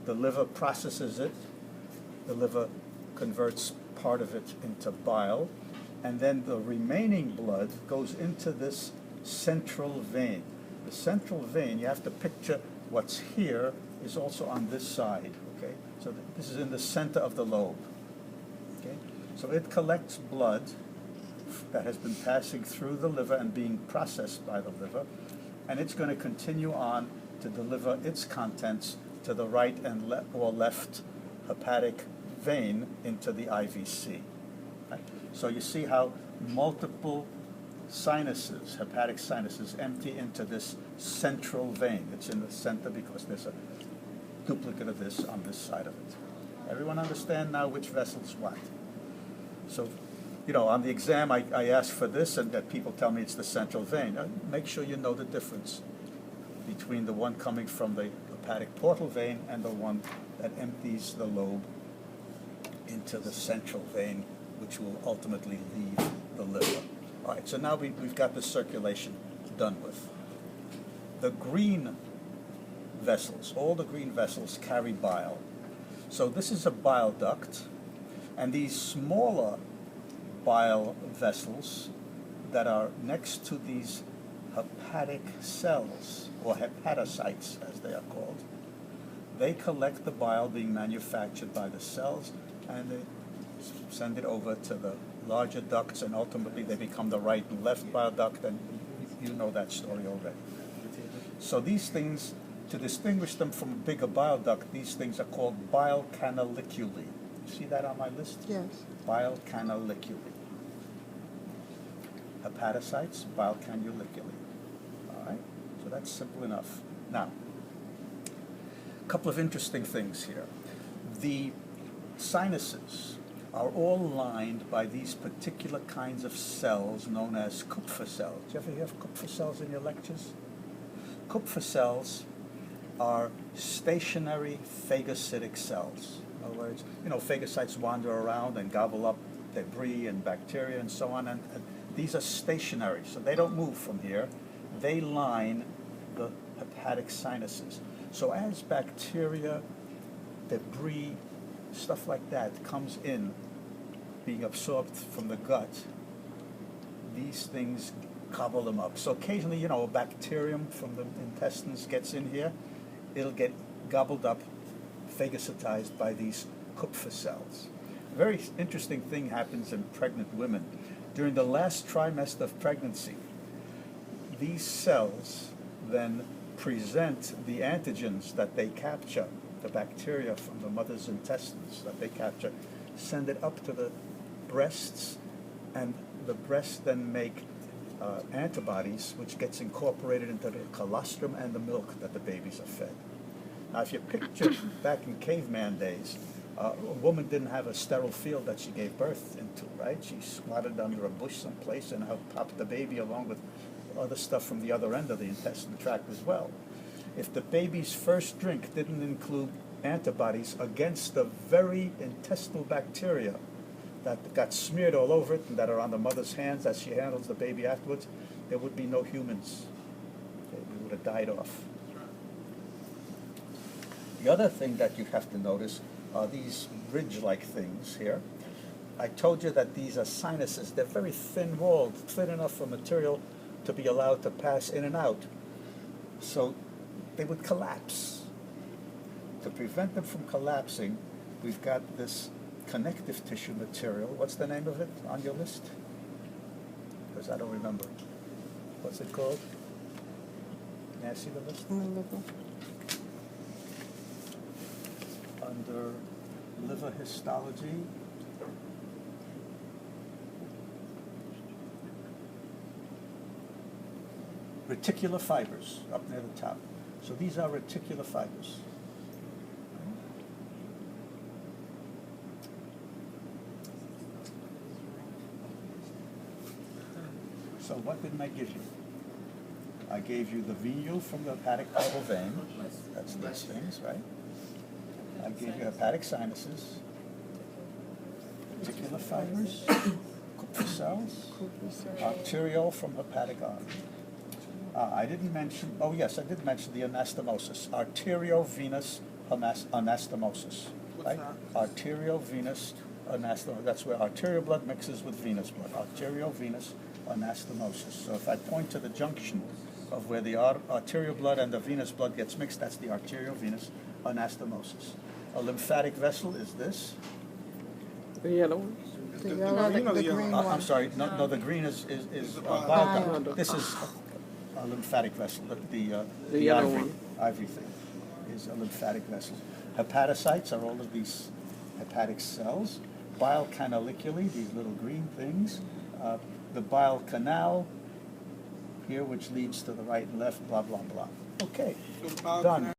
The liver processes it. The liver converts part of it into bile, and then the remaining blood goes into this central vein. The central vein, you have to picture what's here is also on this side, okay? So this is in the center of the lobe, okay? So it collects blood that has been passing through the liver and being processed by the liver, and it's going to continue on to deliver its contents to the right and or left hepatic vein into the IVC. Right? So you see how multiple sinuses, hepatic sinuses, empty into this central vein. It's in the center because there's a duplicate of this on this side of it. Everyone understand now which vessel's what? So, you know, on the exam I ask for this and that people tell me it's the central vein. Make sure you know the difference between the one coming from the hepatic portal vein and the one that empties the lobe into the central vein, which will ultimately leave the liver. All right, so now we've got the circulation done with. The green vessels, all the green vessels carry bile. So this is a bile duct, and these smaller bile vessels that are next to these hepatic cells, or hepatocytes as they are called, they collect the bile being manufactured by the cells, and they send it over to the larger ducts, and ultimately they become the right and left bile duct, and you know that story already. So these things, to distinguish them from a bigger bile duct, these things are called bile canaliculi. You see that on my list? Yes. Bile canaliculi. Hepatocytes, bile canaliculi. All right? So that's simple enough. Now, a couple of interesting things here. The sinuses are all lined by these particular kinds of cells known as Kupffer cells. Do you ever hear of Kupffer cells in your lectures? Kupffer cells are stationary phagocytic cells. In other words, you know, phagocytes wander around and gobble up debris and bacteria and so on, and these are stationary, so they don't move from here. They line the hepatic sinuses. So as bacteria, debris, stuff like that comes in, being absorbed from the gut, these things gobble them up. So occasionally, you know, a bacterium from the intestines gets in here, it'll get gobbled up, phagocytized by these Kupffer cells. A very interesting thing happens in pregnant women. During the last trimester of pregnancy, these cells then present the antigens that they capture, the bacteria from the mother's intestines that they capture, send it up to the breasts, and the breasts then make antibodies, which gets incorporated into the colostrum and the milk that the babies are fed. Now, if you picture back in caveman days, a woman didn't have a sterile field that she gave birth into, right? She squatted under a bush someplace and out popped the baby along with other stuff from the other end of the intestinal tract as well. If the baby's first drink didn't include antibodies against the very intestinal bacteria that got smeared all over it and that are on the mother's hands as she handles the baby afterwards, there would be no humans. Okay, we would have died off. The other thing that you have to notice are these ridge-like things here. I told you that these are sinuses. They're very thin-walled, thin enough for material to be allowed to pass in and out. So they would collapse. To prevent them from collapsing, we've got this connective tissue material. What's the name of it on your list? Because I don't remember. What's it called? May I see the list? Under liver histology. Reticular fibers, up near the top. So these are reticular fibers. So what didn't I give you? I gave you the venule from the hepatic portal vein. That's these things, right? I gave you hepatic sinuses, reticular fibers, Kupffer cells, arteriole from hepatic artery. I didn't mention, oh yes, I did mention the anastomosis, arteriovenous anastomosis. Right? Arteriovenous anastomosis. That's where arterial blood mixes with venous blood. Arteriovenous anastomosis. So if I point to the junction of where the arterial blood and the venous blood gets mixed, that's the arteriovenous anastomosis. A lymphatic vessel is this. The yellow one. The yellow, the green one. I'm sorry, no, the green is bile duct. This is a lymphatic vessel. The yellow ivory, one. ivory thing is a lymphatic vessel. Hepatocytes are all of these hepatic cells. Bile canaliculi, these little green things. The bile canal here, which leads to the right and left, blah, blah, blah. Okay, done.